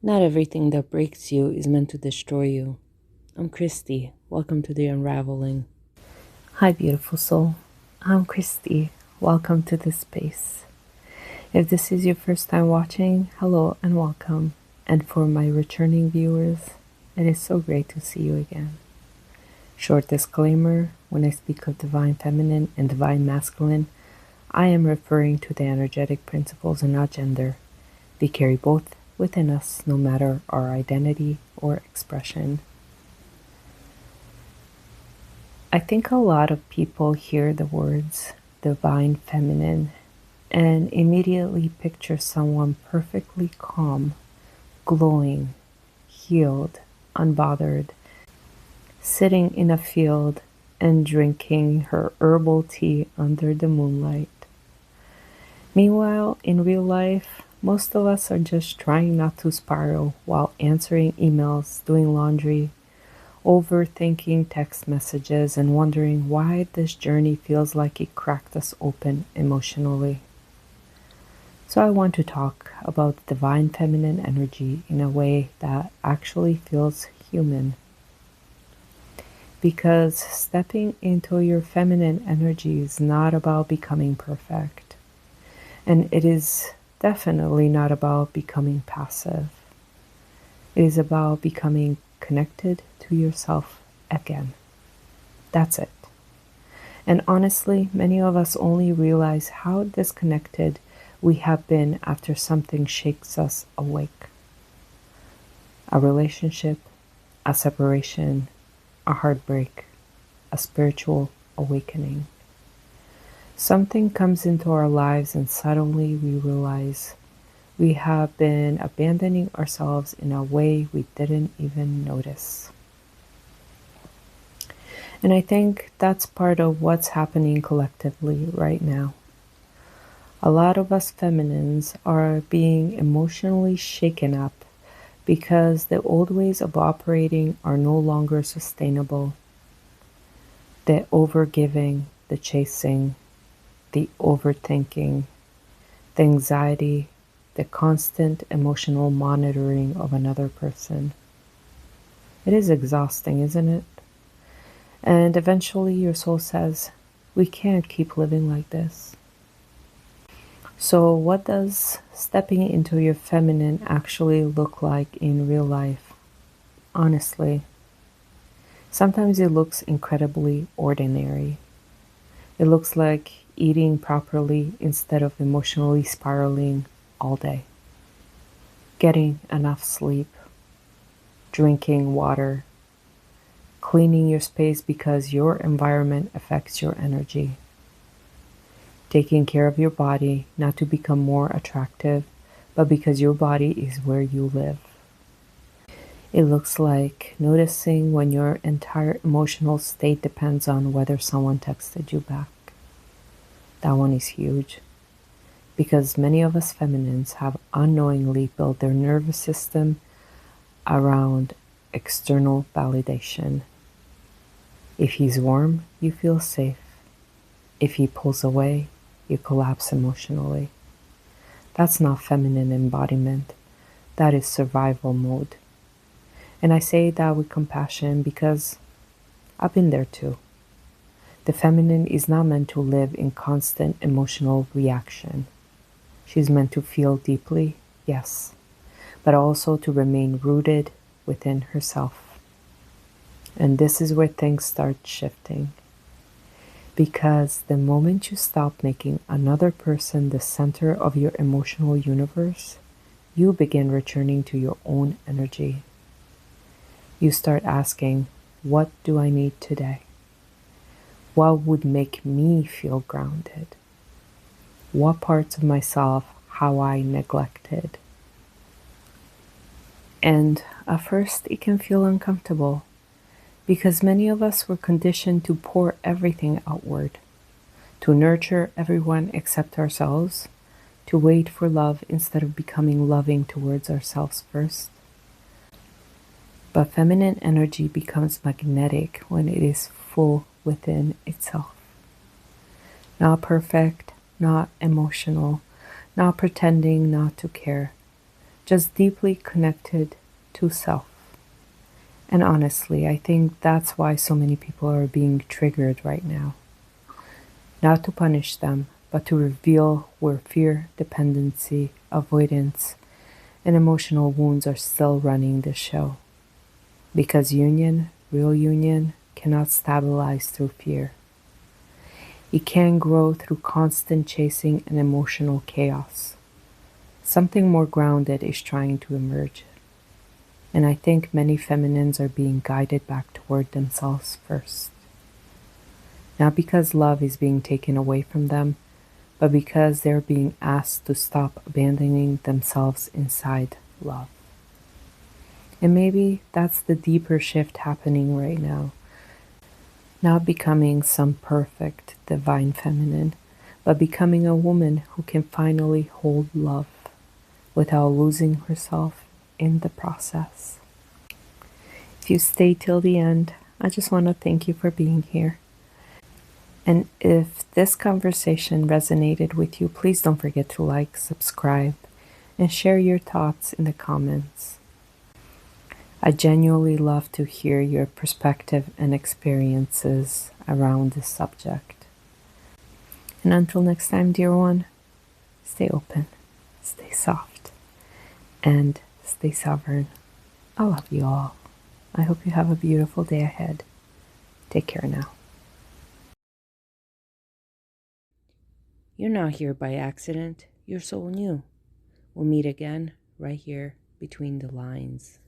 Not everything that breaks you is meant to destroy you. I'm Christy. Welcome to the unraveling. Hi, beautiful soul. I'm Christy. Welcome to this space. If this is your first time watching, hello and welcome. And for my returning viewers, it is so great to see you again. Short disclaimer, when I speak of divine feminine and divine masculine, I am referring to the energetic principles and not gender. They carry both within us, no matter our identity or expression. I think a lot of people hear the words divine feminine and immediately picture someone perfectly calm, glowing, healed, unbothered, sitting in a field and drinking her herbal tea under the moonlight. Meanwhile, in real life, most of us are just trying not to spiral while answering emails, doing laundry, overthinking text messages, and wondering why this journey feels like it cracked us open emotionally. So I want to talk about the divine feminine energy in a way that actually feels human. Because stepping into your feminine energy is not about becoming perfect. And it is definitely not about becoming passive. It is about becoming connected to yourself again. That's it. And honestly, many of us only realize how disconnected we have been after something shakes us awake. A relationship, a separation, a heartbreak, a spiritual awakening. Something comes into our lives and suddenly we realize we have been abandoning ourselves in a way we didn't even notice. And I think that's part of what's happening collectively right now. A lot of us feminines are being emotionally shaken up because the old ways of operating are no longer sustainable. The overgiving, the chasing, the overthinking, the anxiety, the constant emotional monitoring of another person. It is exhausting, isn't it? And eventually your soul says, we can't keep living like this. So what does stepping into your feminine actually look like in real life? Honestly, sometimes it looks incredibly ordinary. It looks like eating properly instead of emotionally spiraling all day, getting enough sleep, drinking water, cleaning your space because your environment affects your energy, taking care of your body not to become more attractive, but because your body is where you live. It looks like noticing when your entire emotional state depends on whether someone texted you back. That one is huge because many of us feminines have unknowingly built their nervous system around external validation. If he's warm, you feel safe. If he pulls away, you collapse emotionally. That's not feminine embodiment. That is survival mode. And I say that with compassion because I've been there too. The feminine is not meant to live in constant emotional reaction. She's meant to feel deeply, yes, but also to remain rooted within herself. And this is where things start shifting. Because the moment you stop making another person the center of your emotional universe, you begin returning to your own energy. You start asking, what do I need today? What would make me feel grounded? What parts of myself have I neglected? And at first it can feel uncomfortable because many of us were conditioned to pour everything outward, to nurture everyone except ourselves, to wait for love instead of becoming loving towards ourselves first. But feminine energy becomes magnetic when it is full within itself. Not perfect, not emotional, not pretending not to care, just deeply connected to self. And honestly, I think that's why so many people are being triggered right now. Not to punish them, but to reveal where fear, dependency, avoidance, and emotional wounds are still running the show. Because union, real union, cannot stabilize through fear. It can grow through constant chasing and emotional chaos. Something more grounded is trying to emerge. And I think many feminines are being guided back toward themselves first. Not because love is being taken away from them, but because they're being asked to stop abandoning themselves inside love. And maybe that's the deeper shift happening right now. Not becoming some perfect divine feminine, but becoming a woman who can finally hold love without losing herself in the process. If you stay till the end, I just want to thank you for being here. And if this conversation resonated with you, please don't forget to like, subscribe, and share your thoughts in the comments. I genuinely love to hear your perspective and experiences around this subject. And until next time, dear one, stay open, stay soft, and stay sovereign. I love you all. I hope you have a beautiful day ahead. Take care now. You're not here by accident. You're so new. We'll meet again right here between the lines.